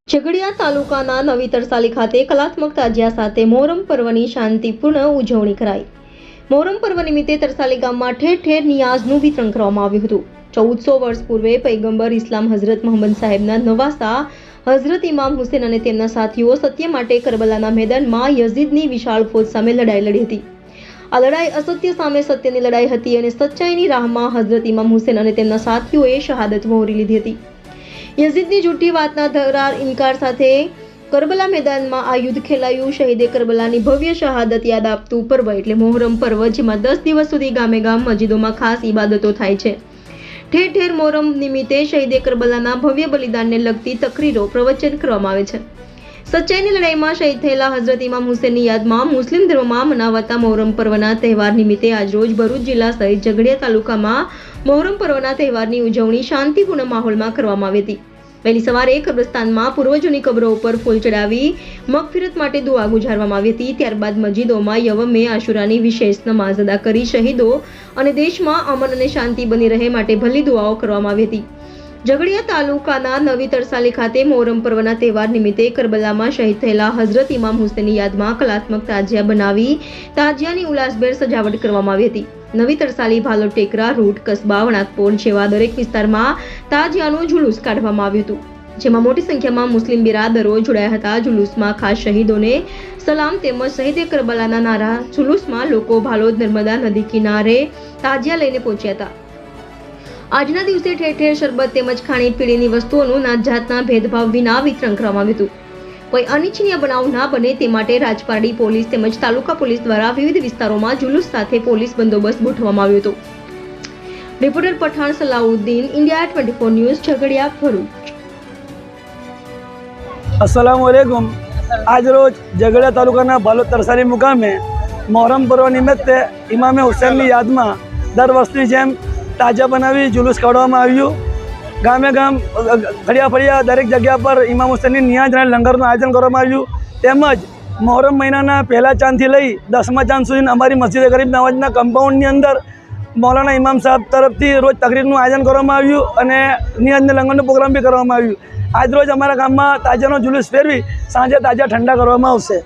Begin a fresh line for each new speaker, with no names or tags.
ઝઘડિયા તાલુકાના નવી તરસાલી ખાતે કલાત્મક તાજિયા સાથે મોહરમ પર્વની શાંતિપૂર્ણ ઉજવણી કરાઈ। મોહરમ પર્વ નિમિત્તે તરસાલી ગામમાં ઠેર ઠેર નિયાઝનું વિતરણ કરવામાં આવ્યું હતું। 1400 વર્ષ પૂર્વે પૈગંબર ઇસ્લામ હઝરત મોહમ્મદ સાહેબના નવાસા હઝરત ઇમામ હુસેન અને તેમના સાથીઓ સત્ય માટે કરબલાના મેદાનમાં યઝીદની વિશાળ ફૌજ સામે લડાઈ લડી હતી। આ લડાઈ અસત્ય સામે સત્યની લડાઈ હતી અને સચ્ચાઈની રાહમાં હઝરત ઇમામ હુસેન અને તેમના સાથીઓએ શહાદત વહોરી લીધી હતી। યઝીદની જૂઠી વાતના ધરાર ઇનકાર સાથે કરબલા મેદાનમાં આ યુદ્ધ ખેલાયું। શહીદે કરબલાની ભવ્ય શહાદત યાદ આપતું પર્વ એટલે મોહરમ પર્વ, જેમાં 10 દિવસ સુધી ગામે ગામ મસ્જિદોમાં ખાસ ઇબાદતો થાય છે। ઠેર ઠેર મોહરમ નિમિત્તે શહીદે કરબલાના ભવ્ય બલિદાનને લગતી તકરીરો પ્રવચન કરવામાં આવે છે। સચ્ચાઈની લડાઈમાં શહીદ થયેલા હઝરત ઇમામ હુસેનની યાદમાં મુસ્લિમ ધર્મમાં મનાવાતા મોહરમ પર્વના તહેવાર નિમિત્તે આજરોજ ભરૂચ જિલ્લા સહિત ઝઘડિયા તાલુકામાં મોહરમ પર્વના તહેવારની ઉજવણી શાંતિપૂર્ણ માહોલમાં કરવામાં આવી હતી। વહેલી સવારે કબ્રસ્તાનમાં પૂર્વજોની કબરો ઉપર ફૂલ ચડાવી મગફિરત માટે દુઆ ગુજારવામાં આવી હતી। ત્યારબાદ મસ્જિદોમાં યવમે આશુરાની વિશેષ નમાઝ અદા કરી શહીદો અને દેશમાં અમન અને શાંતિ બની રહે માટે ભલી દુઆઓ કરવામાં આવી હતી। ઝઘડિયા તાલુકાના નવી તરસાલી ખાતે મોહરમ પર્વના તહેવાર નિમિત્તે કરબલામાં શહીદ થયેલા હઝરત ઇમામ હુસેનની યાદમાં કલાત્મક તાજિયા બનાવી તાજિયાની ઉલ્લાસભેર સજાવટ કરવામાં આવી હતી। નવી તરસાલી, ભાલોડ ટેકરા, રૂટ, કસ્બા, વણાકપોર જેવા દરેક વિસ્તારમાં તાજિયાનું જુલુસ કાઢવામાં આવ્યું હતું, જેમાં મોટી સંખ્યામાં મુસ્લિમ બિરાદરો જોડાયા હતા। જુલુસમાં ખાસ શહીદોને સલામ તેમજ શહીદે કરબલાના નારા જુલુસમાં લોકો ભાલોદ નર્મદા નદી કિનારે તાજિયા લઈને પહોંચ્યા હતા। આજના દિવસે ઠેર ઠેર શરબત તેમજ ખાણીપીણીની વસ્તુઓનું નાતજાતના ભેદભાવ વિના વિતરણ કરવામાં આવ્યું હતું। કોઈ અનિચ્છનીય બનાવ ના બને તે માટે રાજપારડી પોલીસ તેમજ તાલુકા પોલીસ દ્વારા વિવિધ વિસ્તારોમાં જુલુસ સાથે પોલીસ બંદોબસ્ત ગોઠવવામાં આવ્યો હતો। Reporter Pathan Salauddin, India 24 news, Jhagadia, Bharuch.
अस्सलामुअलैकुम। आज रोज झगड़िया तालुकाना भालोद तरसाली मुकामे मोहरम पर्व निमित्ते इमाम हुसैन की याद में दर वर्षनी जेम ताजा बनावी जुलूस काढ़वामां आव्युं। गामे गाम फळिया फळिया दरेक जग्या पर इमाम हुसैन नियाज अने लंगरनुं आयोजन करवामां आव्युं। તેમજ મોહરમ મહિનાના પહેલા ચાંદથી લઈ 10મા ચાંદ સુધી અમારી મસ્જિદ ગરીબ નવાજના કમ્પાઉન્ડની અંદર મૌલાના ઇમામ સાહેબ તરફથી રોજ તકરીરનું આયોજન કરવામાં આવ્યું અને નિયાજને લંગરનો પ્રોગ્રામ બી કરવામાં આવ્યું। આજ રોજ અમારા ગામમાં તાજાનો જુલુસ ફેરવી સાંજે તાજા ઠંડા કરવામાં આવશે।